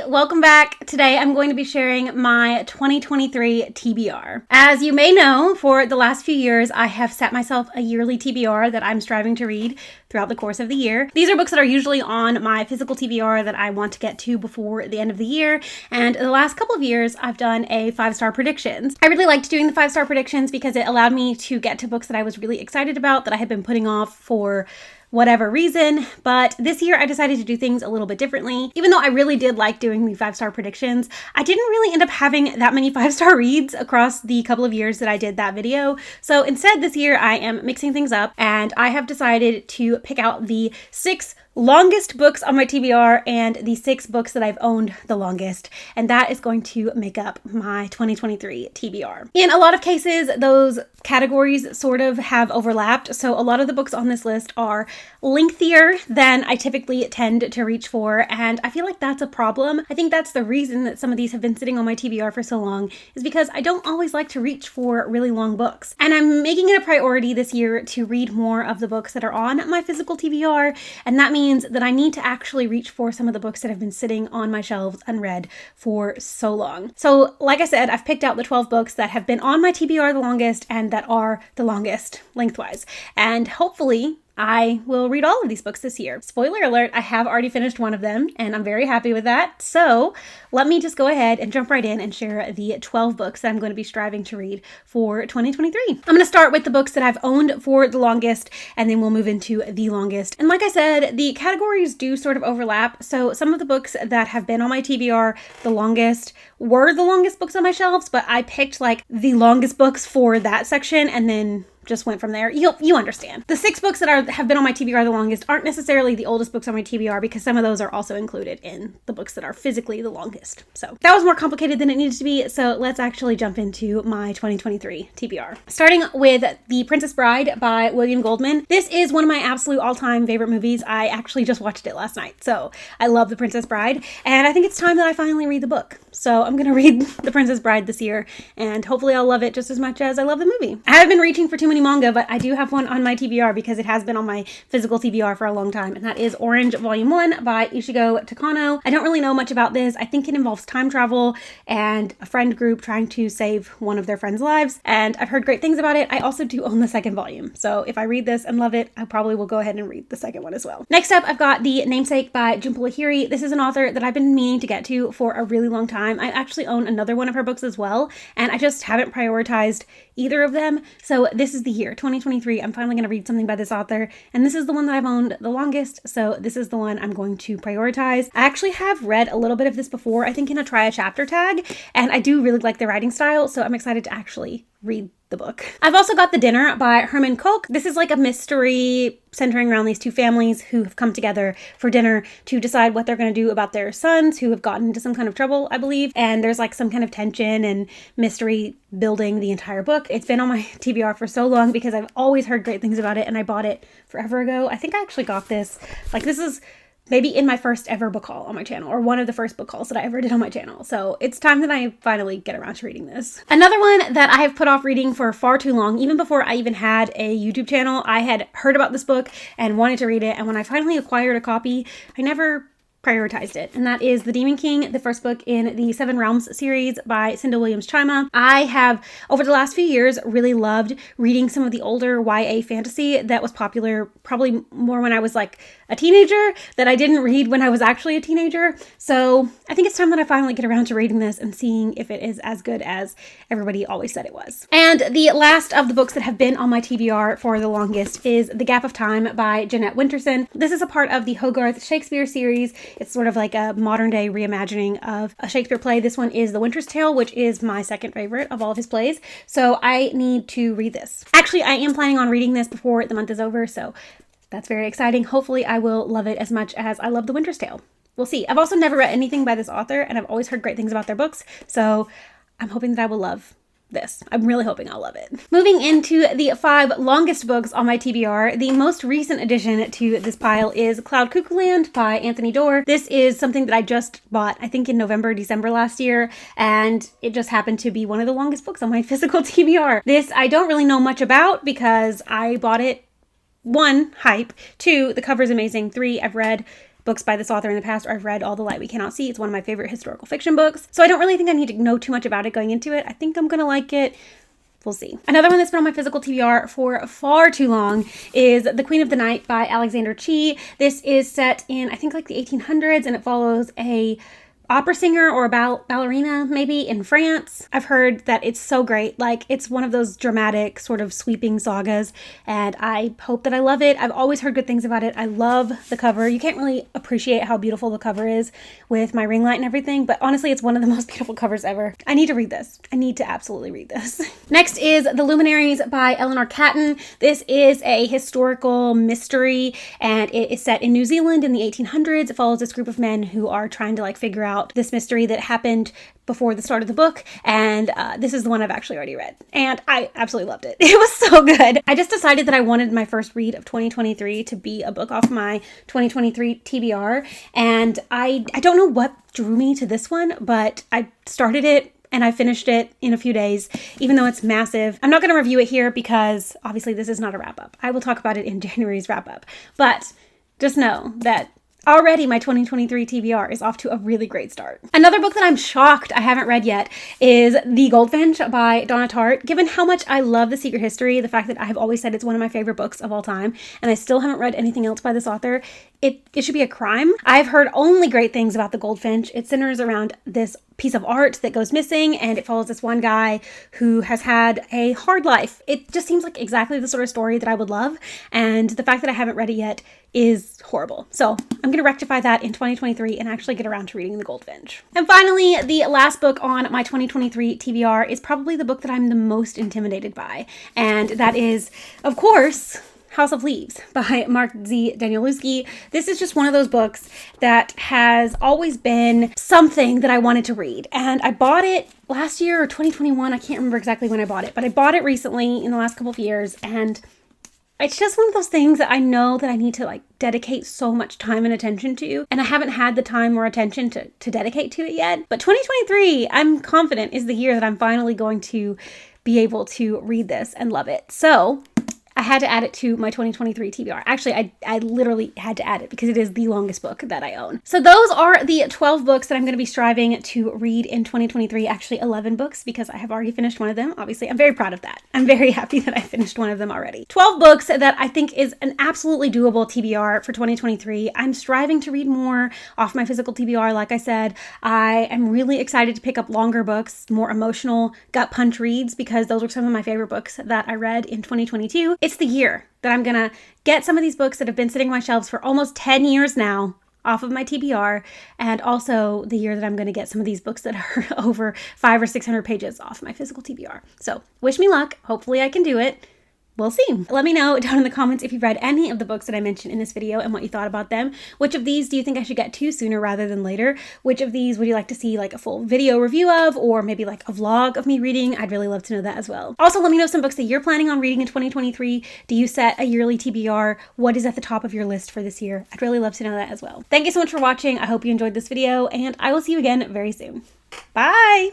welcome back. Today I'm going to be sharing my 2023 TBR. As you may know, for the last few years, I have set myself a yearly TBR that I'm striving to read throughout the course of the year. These are books that are usually on my physical TBR that I want to get to before the end of the year. And the last couple of years, I've done a 5-star predictions. I really liked doing the 5-star predictions because it allowed me to get to books that I was really excited about that I had been putting off for whatever reason, but this year I decided to do things a little bit differently. Even though I really did like doing the 5-star predictions, I didn't really end up having that many 5-star reads across the couple of years that I did that video. So instead this year I am mixing things up and I have decided to pick out the 6 longest books on my TBR and the 6 books that I've owned the longest, and that is going to make up my 2023 TBR. In a lot of cases, those categories sort of have overlapped, so a lot of the books on this list are lengthier than I typically tend to reach for, and I feel like that's a problem. I think that's the reason that some of these have been sitting on my TBR for so long, is because I don't always like to reach for really long books. And I'm making it a priority this year to read more of the books that are on my physical TBR, and that means that I need to actually reach for some of the books that have been sitting on my shelves unread for so long. So like I said, I've picked out the 12 books that have been on my TBR the longest and that are the longest lengthwise. And hopefully I will read all of these books this year. Spoiler alert, I have already finished one of them and I'm very happy with that. So let me just go ahead and jump right in and share the 12 books that I'm going to be striving to read for 2023. I'm going to start with the books that I've owned for the longest and then we'll move into the longest. And like I said, the categories do sort of overlap. So some of the books that have been on my TBR the longest were the longest books on my shelves, but I picked like the longest books for that section and then just went from there. You understand. The 6 books that have been on my TBR the longest aren't necessarily the oldest books on my TBR because some of those are also included in the books that are physically the longest. So that was more complicated than it needed to be. So let's actually jump into my 2023 TBR. Starting with The Princess Bride by William Goldman. This is one of my absolute all-time favorite movies. I actually just watched it last night. So I love The Princess Bride and I think it's time that I finally read the book. So I'm going to read The Princess Bride this year and hopefully I'll love it just as much as I love the movie. I haven't been reaching for too many manga, but I do have one on my TBR because it has been on my physical TBR for a long time, and that is Orange Volume 1 by Ishigo Takano. I don't really know much about this. I think it involves time travel and a friend group trying to save one of their friends' lives, and I've heard great things about it. I also do own the second volume, so if I read this and love it, I probably will go ahead and read the second one as well. Next up, I've got The Namesake by Junpo Lahiri. This is an author that I've been meaning to get to for a really long time. I actually own another one of her books as well, and I just haven't prioritized either of them, so this is the year, 2023, I'm finally going to read something by this author, and this is the one that I've owned the longest, so this is the one I'm going to prioritize. I actually have read a little bit of this before, I think in a try a chapter tag, and I do really like the writing style, so I'm excited to actually read the book. I've also got The Dinner by Herman Koch. This is like a mystery centering around these 2 families who have come together for dinner to decide what they're going to do about their sons who have gotten into some kind of trouble, I believe. And there's like some kind of tension and mystery building the entire book. It's been on my TBR for so long because I've always heard great things about it and I bought it forever ago. I think I actually got this, like this is maybe in my first ever book haul on my channel, or one of the first book hauls that I ever did on my channel. So it's time that I finally get around to reading this. Another one that I have put off reading for far too long, even before I even had a YouTube channel, I had heard about this book and wanted to read it. And when I finally acquired a copy, I never prioritized it, and that is The Demon King, the first book in the 7 Realms series by Cinda Williams-Chima. I have, over the last few years, really loved reading some of the older YA fantasy that was popular probably more when I was like a teenager that I didn't read when I was actually a teenager. So I think it's time that I finally get around to reading this and seeing if it is as good as everybody always said it was. And the last of the books that have been on my TBR for the longest is The Gap of Time by Jeanette Winterson. This is a part of the Hogarth Shakespeare series. It's sort of like a modern day reimagining of a Shakespeare play. This one is The Winter's Tale, which is my second favorite of all of his plays. So I need to read this. Actually, I am planning on reading this before the month is over, so that's very exciting. Hopefully I will love it as much as I love The Winter's Tale. We'll see. I've also never read anything by this author, and I've always heard great things about their books, so I'm hoping that I will love this. I'm really hoping I'll love it. Moving into the 5 longest books on my TBR, the most recent addition to this pile is Cloud Cuckoo Land by Anthony Doerr. This is something that I just bought, I think in November, December last year, and it just happened to be one of the longest books on my physical TBR. This I don't really know much about because I bought it, 1, hype, 2, the cover's amazing, 3, I've read books by this author in the past, or I've read All the Light We Cannot See. It's one of my favorite historical fiction books. So I don't really think I need to know too much about it going into it. I think I'm going to like it. We'll see. Another one that's been on my physical TBR for far too long is The Queen of the Night by Alexander Chee. This is set in, I think, like the 1800s, and it follows a opera singer or a ballerina maybe in France. I've heard that it's so great. Like, it's one of those dramatic sort of sweeping sagas, and I hope that I love it. I've always heard good things about it. I love the cover. You can't really appreciate how beautiful the cover is with my ring light and everything, but honestly, it's one of the most beautiful covers ever. I need to read this. I need to absolutely read this. Next is The Luminaries by Eleanor Catton. This is a historical mystery, and it is set in New Zealand in the 1800s. It follows this group of men who are trying to figure out this mystery that happened before the start of the book, and this is the one I've actually already read, and I absolutely loved it. It was so good. I just decided that I wanted my first read of 2023 to be a book off my 2023 TBR, and I don't know what drew me to this one, but I started it and I finished it in a few days, even though it's massive. I'm not going to review it here because obviously this is not a wrap-up. I will talk about it in January's wrap-up, but just know that already my 2023 TBR is off to a really great start. Another book that I'm shocked I haven't read yet is The Goldfinch by Donna Tartt. Given how much I love The Secret History, the fact that I have always said it's one of my favorite books of all time, and I still haven't read anything else by this author, it should be a crime. I've heard only great things about The Goldfinch. It centers around this piece of art that goes missing, and it follows this one guy who has had a hard life. It just seems like exactly the sort of story that I would love, and the fact that I haven't read it yet is horrible. So I'm going to rectify that in 2023 and actually get around to reading The Goldfinch. And finally, the last book on my 2023 TBR is probably the book that I'm the most intimidated by, and that is, of course, House of Leaves by Mark Z. Danielewski. This is just one of those books that has always been something that I wanted to read. And I bought it last year or 2021. I can't remember exactly when I bought it, but I bought it recently in the last couple of years. And it's just one of those things that I know that I need to dedicate so much time and attention to. And I haven't had the time or attention to dedicate to it yet. But 2023, I'm confident, is the year that I'm finally going to be able to read this and love it. So I had to add it to my 2023 TBR. Actually, I literally had to add it because it is the longest book that I own. So those are the 12 books that I'm going to be striving to read in 2023. Actually, 11 books because I have already finished one of them. Obviously, I'm very proud of that. I'm very happy that I finished one of them already. 12 books that I think is an absolutely doable TBR for 2023. I'm striving to read more off my physical TBR. Like I said, I am really excited to pick up longer books, more emotional gut punch reads, because those were some of my favorite books that I read in 2022. It's the year that I'm gonna get some of these books that have been sitting on my shelves for almost 10 years now off of my TBR, and also the year that I'm gonna get some of these books that are over 500 or 600 pages off my physical TBR. So wish me luck. Hopefully I can do it. We'll see. Let me know down in the comments if you've read any of the books that I mentioned in this video and what you thought about them. Which of these do you think I should get to sooner rather than later? Which of these would you like to see a full video review of, or maybe a vlog of me reading? I'd really love to know that as well. Also, let me know some books that you're planning on reading in 2023. Do you set a yearly TBR? What is at the top of your list for this year? I'd really love to know that as well. Thank you so much for watching. I hope you enjoyed this video, and I will see you again very soon. Bye!